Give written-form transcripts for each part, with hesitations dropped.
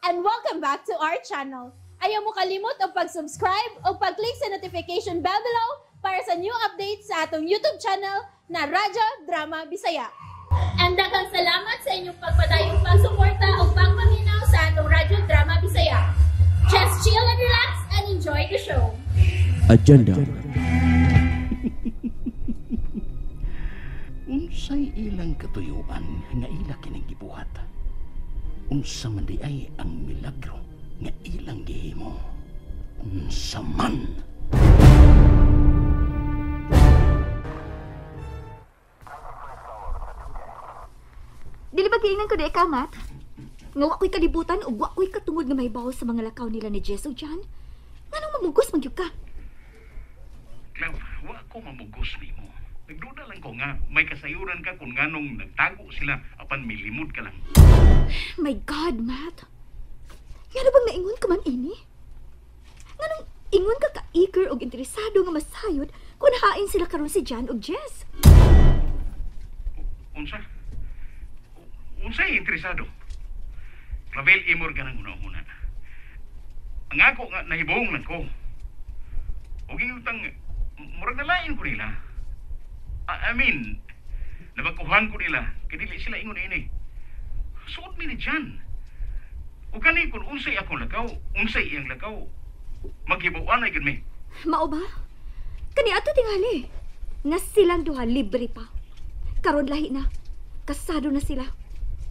and welcome back to our channel. Ayaw mo kalimot o pag-subscribe o pag-click sa notification bell below para sa new updates sa atong YouTube channel na Radyo Drama Bisaya. And daghang salamat sa inyong pagpadayong pagsuporta o pagpaminaw sa atong Radyo Drama Bisaya. Just chill and relax and enjoy the show. Agenda. Unsay ilang katuyuan nga ila kining gibuhat. Unsa man di ay ang milagro nga ilang gihimo. Unsa man. Dili ba giingnan ko di ikaw, Matt? Nga wa ko'y kalibutan o wa ko'y katungod nga may bawo sa mga lakaw nila ni Jess o Jan? Nganong mamugos man gyud ka? Clau, wa ko mamugos nimo. Nagduda lang ko nga may kasayuran ka kung nganong nagtago sila apan milimod ka lang. My God, Matt. Nga bang naingon ka man ini? Nganong ingon ka ka-eager o interesado nga masayod kung hain sila karon si Jan o Jess? Unsa? Unsay interesado? Clavel imor ka ng una-una. Ang ako nga nahibong lang ko. O giyutang, murag nalain ko nila. I mean, nabakuhan ko nila, kadili sila ingon ini. Suot mi ni Jan. O kani kung unsay akong lakaw, unsay iyang lakaw, maghibawan ay mi. Mao ba? Kani ato tingali. Nga silang duha libre pa. Karon lahi na. Kasado na sila.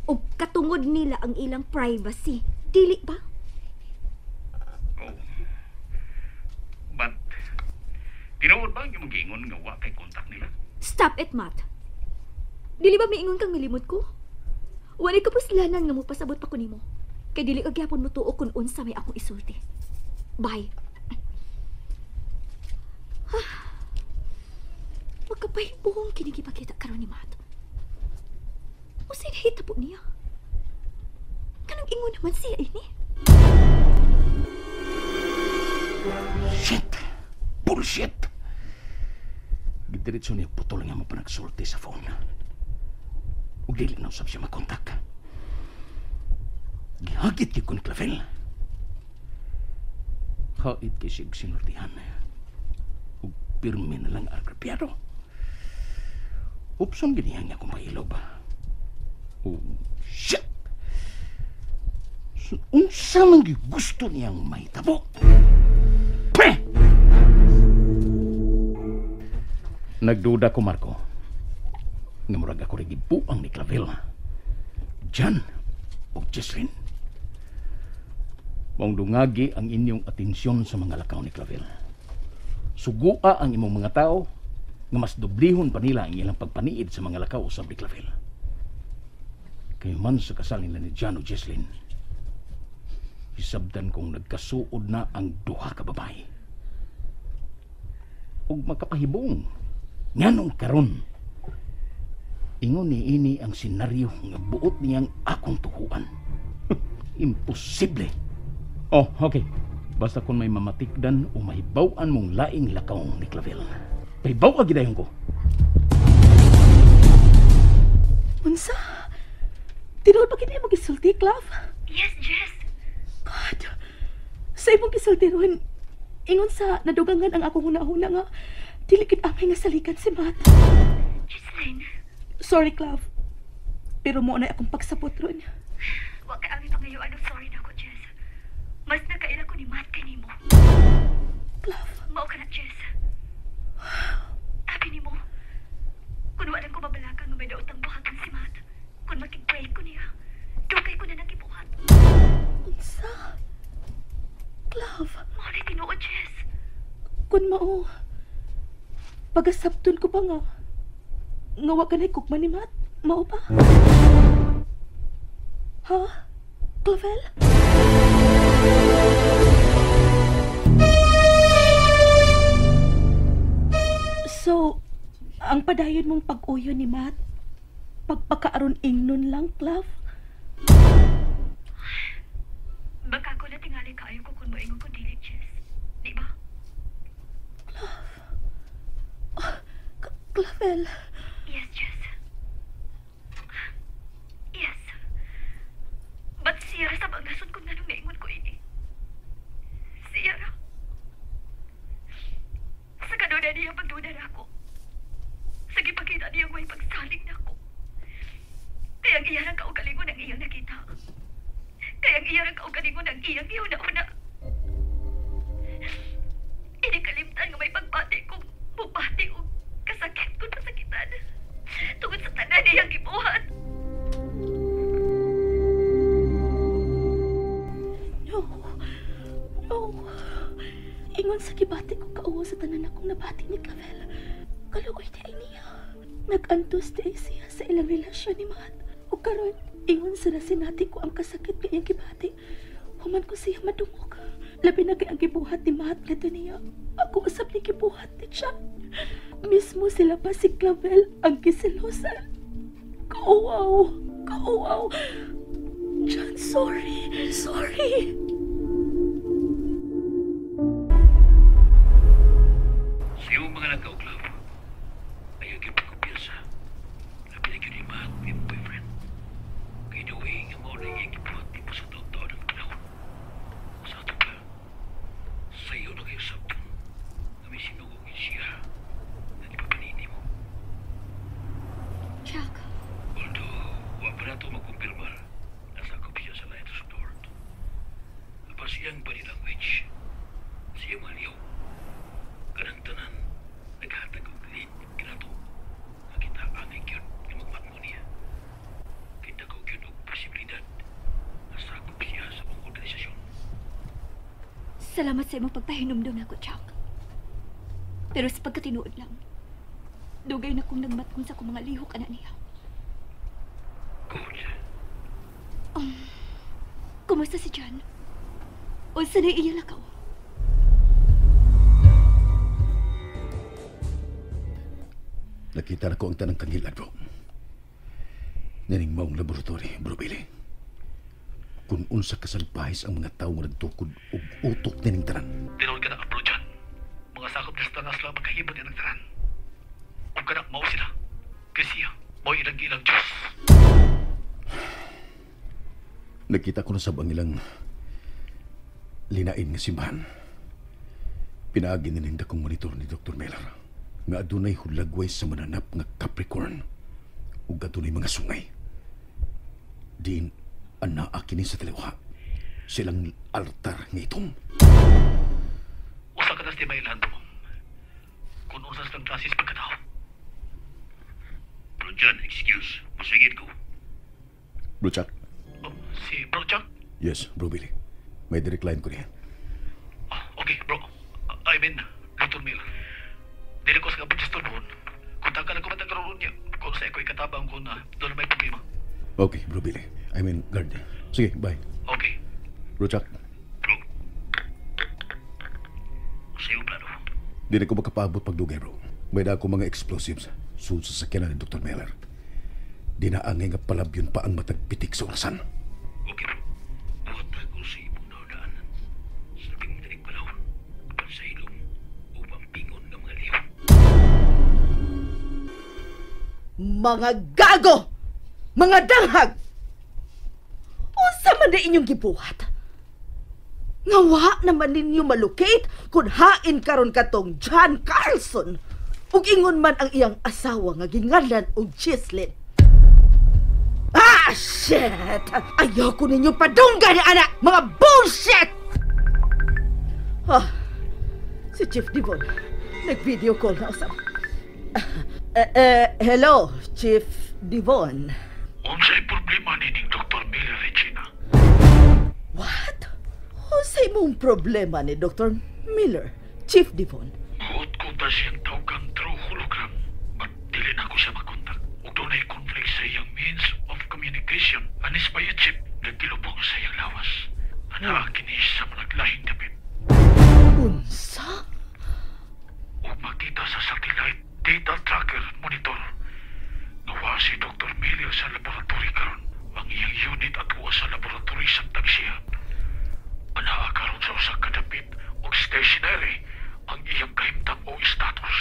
O katungod nila ang ilang privacy. Dili ba? Oh. But, tinuod ba yung mag-iingon nga wa kay kontak nila? Stop it, Matt. Dili ba miingon kang milimot ko? Wala ka puslanan nga mo pasabot pa ko nimo. Kay dili og gyapon mo tuo kun unsa may akong isulti. Bye. Magkapahibong kinigipakita karon ni Matt. O sinahita po niya. Kanang ingon naman siya ini. Shit! Bullshit! Gidiretso niya putol nga mo pa nagsulti sa phone. Ug dili na usab siya makontak. Gihagit kay kun Clavel. Hait kay siya sinultihan. Ug pirmi na lang argrabyado. Upson ginihan niya kung pahilob. Oh, shit! Unsa man gusto niyang mahitabo? Peh! Nagduda ko, Marco. Nga murag ako rin gibuang ni Clavel. Jan o Jesslyn. Maong dungagi ang inyong atensyon sa mga lakaw ni Clavel. Sugua ang imong mga tao nga mas dublihon pa nila ang ilang pagpaniid sa mga lakaw sa ni Clavel. Kayo man sa kasal nila ni Jan o Jesslyn, isabdan kong nagkasuod na ang duha ka babae. Ug makapahibong nganong karon ingon ni ini ang senaryo nga buot niyang akong tuhuan. Imposible. Oh, okay. Basta kung may mamatikdan o mahibaw-an mong laing lakaw ni Clavel. Pahibaw ka gidayon ko. Unsa? Tinuod pa kini mo gisulti, Clav? Yes, Jess. God. Sa imong gisulti ron, ingon sa nadugangan ang akong huna-huna nga dili gid amay nga salikan si Matt. Jesslyn. Sorry, Clav. Pero mo na akong pagsabot ron. Wa ka ang pangayuan of sorry na ko, Jess. Mas nagkaila ko ni Matt kay nimo. Clav. Mao ka na, Jess. Abi nimo. Kung wala ko mabalaka nga may daotang buhatan si Matt, kung makipray ko niya, dugay ko na nagibuhat. Unsa? Clav. Mao na tinuod, Jess. Kun mao, pagasabton ko pa nga wa ka na kukman ni Matt. Mao ba? Ha? Clavel? So, ang padayon mong pag-uyo ni Matt, pagpakaaron ingnon lang, Clav? Baka ko na tingali kaayo ko kung moingon ko dili, Jess. Di ba? Clavel? Yes, Jess. Yes. But siya sa bangasod kung nanong ang iya ng kaugalingon ang iyang nakita. Kaya ang iya ng kaugalingon ang iyang iuna-una. Inikalimtan nga may pagpati kung bubati o kasakit kung masakitan. Tungod sa tanan niyang gibuhat. No. Ingon sa gibati ko kauwa sa tanan akong nabati ni Clavel. Kaluoy di ay niya. Nag-antos di ay siya sa ilang relasyon ni Matt. O karon, ingon sa nasinati ko ang kasakit kay iyang gibati. Human ko siya madungog. Labi na kay ang gibuhat ni Matt nga niya. Ako usap ni gibuhat ni siya. Mismo sila pa si Clavel ang kisilosan. Kauwaw. John, sorry. Siyo mga nagkauklaw. Ayaw kayo pagkupiyasa. Labi na yun imahat mo yung boyfriend. Kaya nawing ang mga nang ikipuhat di pa sa taon-taon ng panahon. Sa ato ka, sa iyo na kayo sabtan na may sinugugin siya na di pa panini mo. Jack, Although, huwag pa na ito magkumpirmar na sakop siya sa light support. Apa siyang body language, siyang maliw. Kanang tanan, naghatag og lead kinato. Nakita angay gyud nga magmatmo niya. Kita ko gyud og posibilidad na sakop siya sa mga organisasyon. salamat sa imong pagpahinumdum nako, Jack. Pero sa pagkatinuod lang, dugay na kong nagmatkon sa akong mga lihok ana niya. Good. Kumusta si John? Unsa na iya lakaw? Nakita na ko ang tanang kangilad, bro. Naning maong laboratory, bro Billy. Kung unsa kasalpahis ang mga tao nga nagtukod o utok nining tanan. Tinawag ka na ka, bro, John. Mga sakop na stangas lang magkahibot yan ang tanan. Kung ka na, mao sila. Kasi mao ilang-ilang Diyos. Nakita ko na sab ang ilang linain nga simbahan. Pinaagi nining dakong monitor ni Dr. Miller nga adunay hulagway sa mananap nga Capricorn ug adunay mga sungay. Din anaa kini sa taliwa silang altar nga itom. Usa ka na sa mailan mo. Kung unsa silang klasis pagkatao. Bro John, excuse. Masigid ko. Bro Chuck? Oh, si Bro Chuck? Yes, Bro Billy. May direct line ko niya. Okay, bro. I mean, Dr. Miller. Dili ko sa kapag doon. Kontakan ako matagaroon niya. Kung sa ako'y katabang ko na doon na may problema. Okay, Bro Billy. I mean, guard. Sige, bye. Okay. Bro Chuck, Bro. Sa'yo plano. di na ko makapaabot pagdugay, bro. May na ako mga explosives. Sa sasakyanan ni Dr. Miller. Di na angay nga palabyon pa ang matagpitik sa orasan. Okay, bro. Buhat na ko sa ibong naudaanan. Sabing mo na panahon. Kapag sa ilong upang pingon ng mga liyaw. Mga gago! Mga danghag! Unsa man na inyong gibuhat? Ngawa naman ninyo malocate kung hain karon katong John Carlson ug ingon man ang iyang asawa nga ginganlan og Gislin. Ah, shit! Ayaw ko ninyo padunggan, anak! Mga bullshit! Si Chief Devon, nag-video call na usap. Hello, Chief Devon. Unsa'y problema nining Dr. Miller, Regina. What? Unsay mong problema ni Dr. Miller, Chief Devon? Huot ko ta siyang tawag through hologram. But dili na ko siya makontak. Ug doon ay conflict sa iyang means of communication. Anis pa yung chip nagkilubong sa iyang lawas. Anaakinis sa malaglahing dapit. Unsa? Ug makita sa satellite data tracker monitor. Nawa si Dr. Miller sa laboratory karon. Ang iyang unit at uwa sa laboratory sa tagsiya. Anaa karon sa usa ka dapit ug stationary ang iyang kahimtang o status.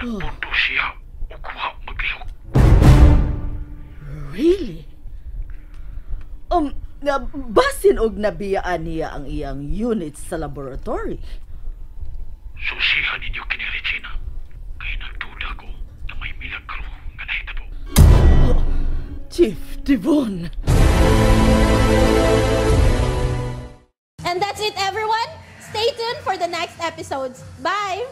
Nagpundo siya o kuha maglihok. Really? Basin og nabiyaan niya ang iyang unit sa laboratory. Susihan ninyo kini, Regina. Kaya nagduda ko na may milagro nga nahitabo. Chief Devon. And that's it, everyone. Stay tuned for the next episodes. Bye!